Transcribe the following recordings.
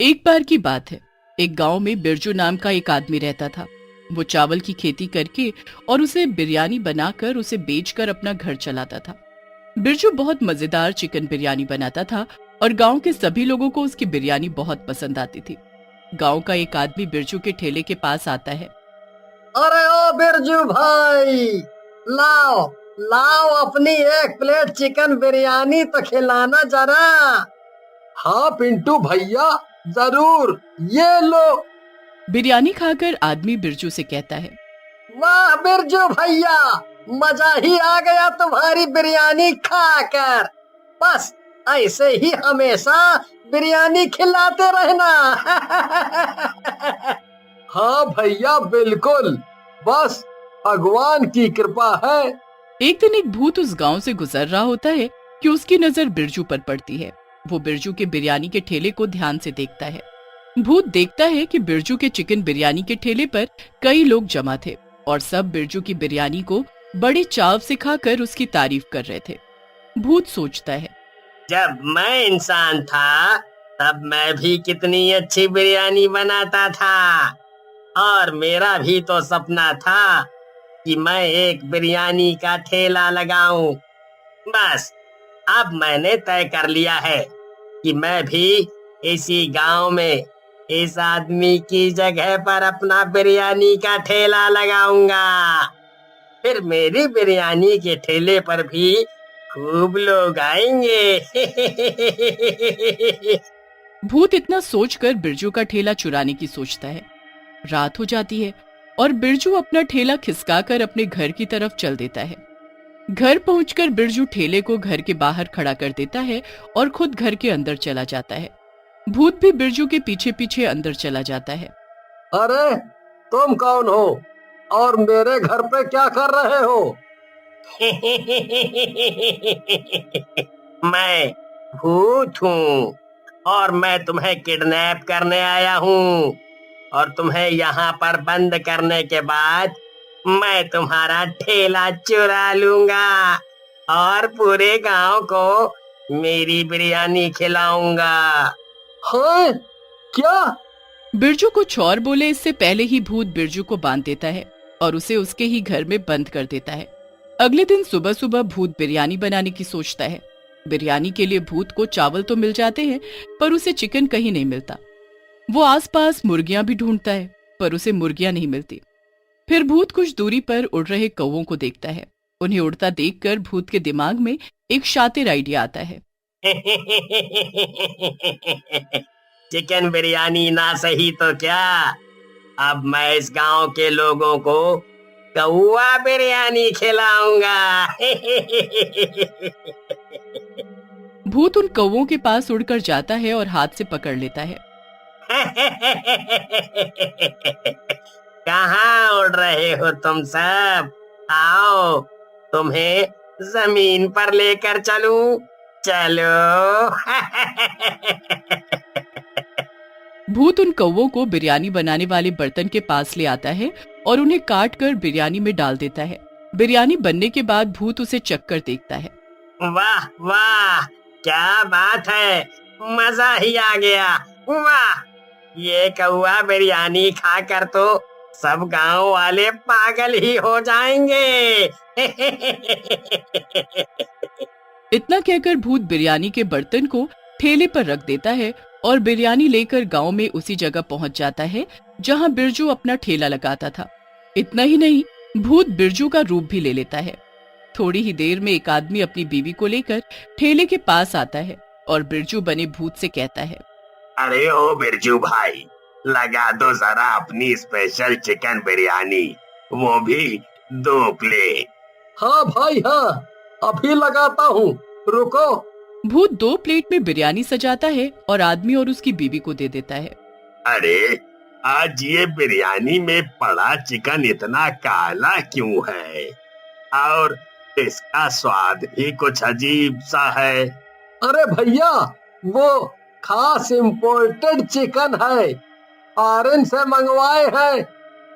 एक बार की बात है। एक गांव में बिरजू नाम का एक आदमी रहता था। वो चावल की खेती करके और उसे बिरयानी बनाकर उसे बेचकर अपना घर चलाता था। बिरजू बहुत मजेदार चिकन बिरयानी बनाता था और गांव के सभी लोगों को उसकी बिरयानी बहुत पसंद आती थी। गांव का एक आदमी बिरजू के ठेले के पास आता है। अरे ओ बिरजू भाई, लाओ लाओ अपनी एक प्लेट चिकन बिरयानी तो खिलाना जरा। हाँ पिंटू भैया, जरूर, ये लो। बिरयानी खाकर आदमी बिरजू से कहता है, वाह बिरजू भैया, मजा ही आ गया तुम्हारी बिरयानी खाकर। बस ऐसे ही हमेशा बिरयानी खिलाते रहना। हाँ भैया बिल्कुल, बस भगवान की कृपा है। एक दिन एक भूत उस गांव से गुजर रहा होता है कि उसकी नजर बिरजू पर पड़ती है। वो बिरजू के बिरयानी के ठेले को ध्यान से देखता है। भूत देखता है कि बिरजू के चिकन बिरयानी के ठेले पर कई लोग जमा थे और सब बिरजू की बिरयानी को बड़े चाव से खाकर उसकी तारीफ कर रहे थे। भूत सोचता है, जब मैं इंसान था तब मैं भी कितनी अच्छी बिरयानी बनाता था, और मेरा भी तो सपना था कि मैं एक बिरयानी का ठेला लगाऊं। बस अब मैंने तय कर लिया है कि मैं भी इसी गांव में इस आदमी की जगह पर अपना बिरयानी का ठेला लगाऊंगा। फिर मेरी बिरयानी के ठेले पर भी खूब लोग आएंगे। भूत इतना सोचकर बिरजू का ठेला चुराने की सोचता है। रात हो जाती है और बिरजू अपना ठेला खिसकाकर अपने घर की तरफ चल देता है। घर पहुंचकर बिरजू ठेले को घर के बाहर खड़ा कर देता है और खुद घर के अंदर चला जाता है। भूत भी बिरजू के पीछे पीछे अंदर चला जाता है। अरे तुम कौन हो और मेरे घर पे क्या कर रहे हो? मैं भूत हूँ और मैं तुम्हें किडनैप करने आया हूँ, और तुम्हें यहाँ पर बंद करने के बाद मैं तुम्हारा ठेला चुरा लूंगा और पूरे गांव को मेरी बिरयानी खिलाऊंगा। हाँ क्या? बिरजू कुछ और बोले इससे पहले ही भूत बिरजू को बांध देता है और उसे उसके ही घर में बंद कर देता है। अगले दिन सुबह सुबह भूत बिरयानी बनाने की सोचता है। बिरयानी के लिए भूत को चावल तो मिल जाते हैं, पर उसे चिकन कहीं नहीं मिलता। वो आसपास मुर्गियां भी ढूंढता है, पर उसे मुर्गियां नहीं मिलती। फिर भूत कुछ दूरी पर उड़ रहे कौवों को देखता है। उन्हें उड़ता देखकर भूत के दिमाग में एक शातिर आइडिया आता है। चिकन बिरयानी ना सही तो क्या, अब मैं इस गांव के लोगों को कौवा बिरयानी खिलाऊंगा। भूत उन कौवों के पास उड़कर जाता है और हाथ से पकड़ लेता है। कहाँ उड़ रहे हो तुम सब? आओ, तुम्हें जमीन पर लेकर चलूं। चलो। भूत उन कौवों को बिरयानी बनाने वाले बर्तन के पास ले आता है और उन्हें काट कर बिरयानी में डाल देता है। बिरयानी बनने के बाद भूत उसे चखकर देखता है। वाह वाह, क्या बात है, मजा ही आ गया। वाह, ये कौवा बिरयानी खाकर तो सब गांव वाले पागल ही हो जाएंगे। इतना कहकर भूत बिरयानी के बर्तन को ठेले पर रख देता है और बिरयानी लेकर गांव में उसी जगह पहुंच जाता है जहां बिरजू अपना ठेला लगाता था। इतना ही नहीं, भूत बिरजू का रूप भी ले लेता है। थोड़ी ही देर में एक आदमी अपनी बीवी को लेकर ठेले के पास आता है और बिरजू बने भूत से कहता है, अरे ओ बिरजू भाई, लगा दो जरा अपनी स्पेशल चिकन बिरयानी, वो भी 2 प्लेट। हाँ भाई हाँ, अभी लगाता हूँ, रुको। भूत 2 प्लेट में बिरयानी सजाता है और आदमी और उसकी बीवी को दे देता है। अरे आज ये बिरयानी में पड़ा चिकन इतना काला क्यों है, और इसका स्वाद भी कुछ अजीब सा है। अरे भैया, वो खास इम्पोर्टेड चिकन है, फॉरेन से मंगवाए हैं,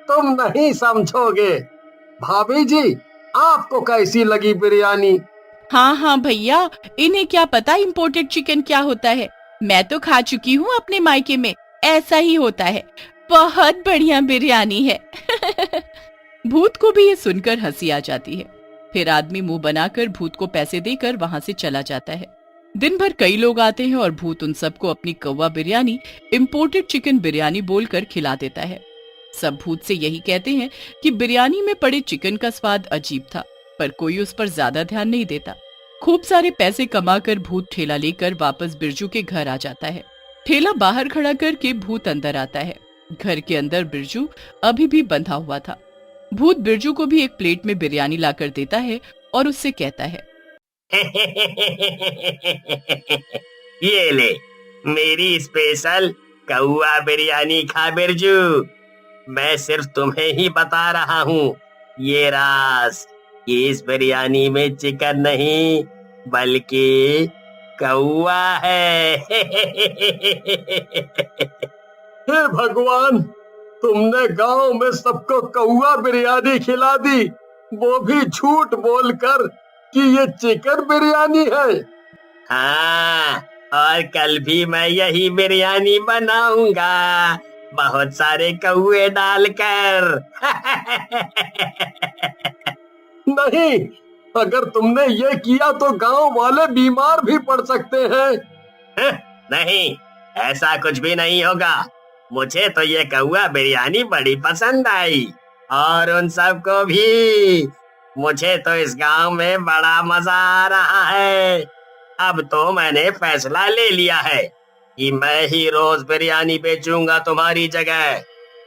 तुम नहीं समझोगे। भाभी जी, आपको कैसी लगी बिरयानी? हाँ हाँ भैया, इन्हें क्या पता इम्पोर्टेड चिकन क्या होता है। मैं तो खा चुकी हूँ अपने मायके में, ऐसा ही होता है, बहुत बढ़िया बिरयानी है। भूत को भी ये सुनकर हंसी आ जाती है। फिर आदमी मुंह बनाकर भूत को पैसे देकर वहां से चला जाता है। दिन भर कई लोग आते हैं और भूत उन सबको अपनी कौवा बिरयानी, इम्पोर्टेड चिकन बिरयानी बोलकर खिला देता है। सब भूत से यही कहते हैं कि बिरयानी में पड़े चिकन का स्वाद अजीब था, पर कोई उस पर ज्यादा ध्यान नहीं देता। खूब सारे पैसे कमाकर भूत ठेला लेकर वापस बिरजू के घर आ जाता है। ठेला बाहर खड़ा करके भूत अंदर आता है। घर के अंदर बिरजू अभी भी बंधा हुआ था। भूत बिरजू को भी एक प्लेट में बिरयानी लाकर देता है और उससे कहता है, ये ले मेरी स्पेशल कौवा बिरयानी खा बिरजू। मैं सिर्फ तुम्हें ही बता रहा हूँ ये राज कि इस बिरयानी में चिकन नहीं बल्कि कौवा है। हे भगवान, तुमने गांव में सबको कौवा बिरयानी खिला दी, वो भी झूठ बोलकर कि ये चिकन बिरयानी है। हाँ, और कल भी मैं यही बिरयानी बनाऊंगा, बहुत सारे कौवे डालकर। नहीं, अगर तुमने ये किया तो गांव वाले बीमार भी पड़ सकते हैं। नहीं, ऐसा कुछ भी नहीं होगा। मुझे तो ये कौवा बिरयानी बड़ी पसंद आई और उन सबको भी। मुझे तो इस गांव में बड़ा मजा आ रहा है। अब तो मैंने फैसला ले लिया है कि मैं ही रोज बिरयानी बेचूंगा तुम्हारी जगह,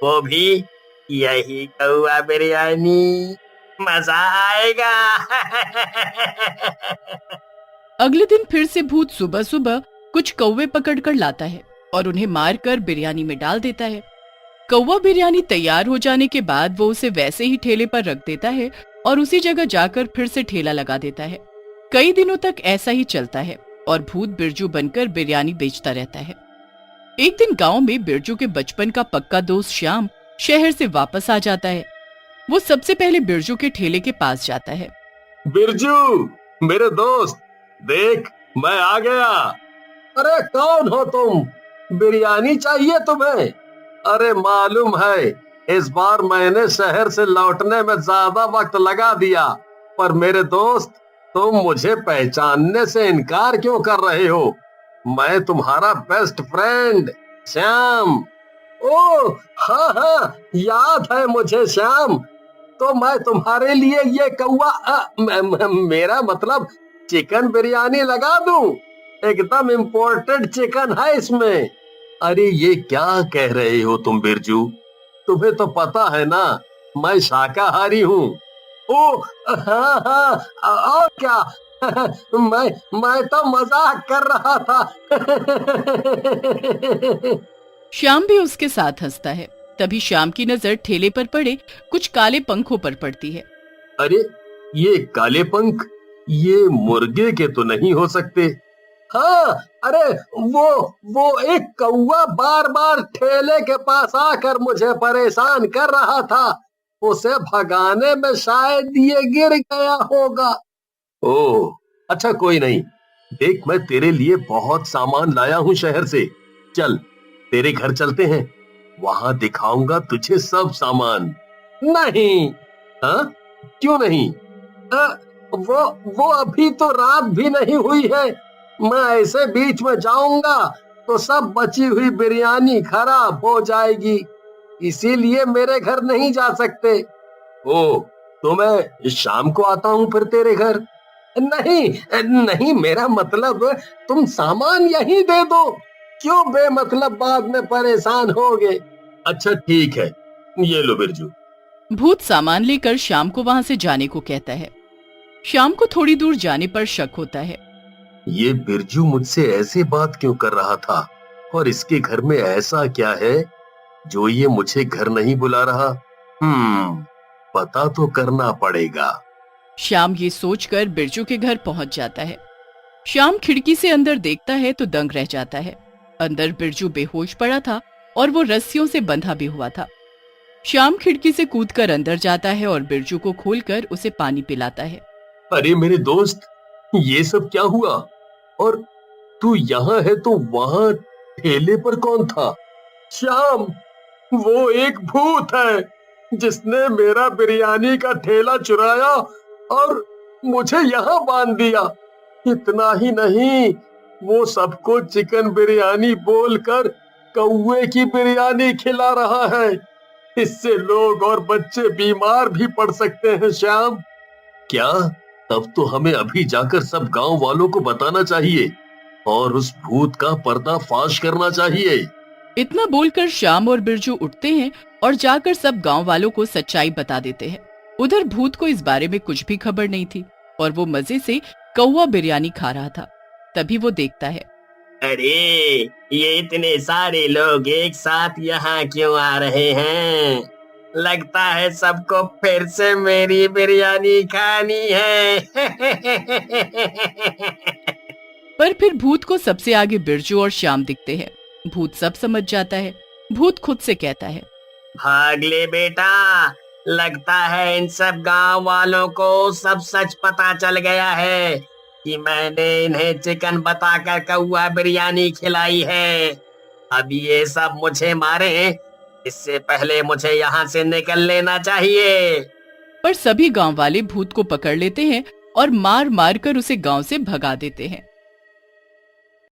वो भी यही कौवा बिरयानी। मजा आएगा। अगले दिन फिर से भूत सुबह सुबह कुछ कौवे पकड़कर लाता है और उन्हें मारकर बिरयानी में डाल देता है। कौवा बिरयानी तैयार हो जाने के बाद वो उसे वैसे ही ठेले पर रख देता है और उसी जगह जाकर फिर से ठेला लगा देता है। कई दिनों तक ऐसा ही चलता है और भूत बिरजू बनकर बिरयानी बेचता रहता है। एक दिन गांव में बिरजू के बचपन का पक्का दोस्त श्याम शहर से वापस आ जाता है। वो सबसे पहले बिरजू के ठेले के पास जाता है। बिरजू, मेरे दोस्त, देख मैं आ गया। अरे कौन हो तुम? बिरयानी चाहिए तुम्हें? अरे मालूम है इस बार मैंने शहर से लौटने में ज्यादा वक्त लगा दिया, पर मेरे दोस्त तुम मुझे पहचानने से इनकार क्यों कर रहे हो? मैं तुम्हारा बेस्ट फ्रेंड श्याम। ओ हाँ हाँ, याद है मुझे श्याम। तो मैं तुम्हारे लिए ये कौवा मेरा मतलब चिकन बिरयानी लगा दूं। एकदम इम्पोर्टेड चिकन है इसमें। अरे ये क्या कह रहे हो तुम बिरजू? तुम्हें तो पता है ना मैं शाकाहारी हूँ। ओ हाँ हाँ, और क्या? मैं तो मजाक कर रहा था। श्याम भी उसके साथ हंसता है। तभी श्याम की नजर ठेले पर पड़े कुछ काले पंखों पर पड़ती है। अरे ये काले पंख, ये मुर्गे के तो नहीं हो सकते। हाँ, अरे वो एक कौवा बार बार ठेले के पास आकर मुझे परेशान कर रहा था। उसे भगाने में शायद ये गिर गया होगा। ओह अच्छा, कोई नहीं। देख मैं तेरे लिए बहुत सामान लाया हूँ शहर से। चल तेरे घर चलते हैं, वहां दिखाऊंगा तुझे सब सामान। नहीं। हाँ क्यों नहीं? वो अभी तो रात भी नहीं हुई है। मैं ऐसे बीच में जाऊंगा तो सब बची हुई बिरयानी खराब हो जाएगी, इसीलिए मेरे घर नहीं जा सकते। ओ तो मैं शाम को आता हूँ फिर तेरे घर। नहीं नहीं, मेरा मतलब तुम सामान यहीं दे दो, क्यों बेमतलब बाद में परेशान होगे। अच्छा ठीक है, ये लो बिरजू। भूत सामान लेकर श्याम को वहां से जाने को कहता है। श्याम को थोड़ी दूर जाने पर शक होता है। ये बिरजू मुझसे ऐसे बात क्यों कर रहा था, और इसके घर में ऐसा क्या है जो ये मुझे घर नहीं बुला रहा? पता तो करना पड़ेगा। श्याम ये सोचकर बिरजू के घर पहुंच जाता है। श्याम खिड़की से अंदर देखता है तो दंग रह जाता है। अंदर बिरजू बेहोश पड़ा था और वो रस्सियों से बंधा भी हुआ था। श्याम खिड़की से कूदकर अंदर जाता है और बिरजू को खोलकर उसे पानी पिलाता है। अरे मेरे दोस्त, ये सब क्या हुआ? और तू यहाँ है तो वहाँ ठेले पर कौन था? श्याम, वो एक भूत है जिसने मेरा बिरयानी का ठेला चुराया और मुझे यहाँ बांध दिया। इतना ही नहीं, वो सबको चिकन बिरयानी बोलकर कौवे की बिरयानी खिला रहा है। इससे लोग और बच्चे बीमार भी पड़ सकते हैं। श्याम, क्या? तब तो हमें अभी जाकर सब गांव वालों को बताना चाहिए और उस भूत का पर्दाफाश करना चाहिए। इतना बोलकर श्याम और बिरजू उठते हैं और जाकर सब गांव वालों को सच्चाई बता देते हैं। उधर भूत को इस बारे में कुछ भी खबर नहीं थी और वो मजे से कौवा बिरयानी खा रहा था। तभी वो देखता है, अरे ये इतने सारे लोग एक साथ यहाँ क्यों आ रहे हैं? लगता है सबको फिर से मेरी बिरयानी खानी है। पर फिर भूत को सबसे आगे बिरजू और श्याम दिखते हैं। भूत सब समझ जाता है। भूत खुद से कहता है, भाग ले बेटा, लगता है इन सब गांव वालों को सब सच पता चल गया है कि मैंने इन्हें चिकन बताकर कौवा बिरयानी खिलाई है। अब ये सब मुझे मारे, इससे पहले मुझे यहाँ से निकल लेना चाहिए। पर सभी गांव वाले भूत को पकड़ लेते हैं और मार मार कर उसे गांव से भगा देते हैं।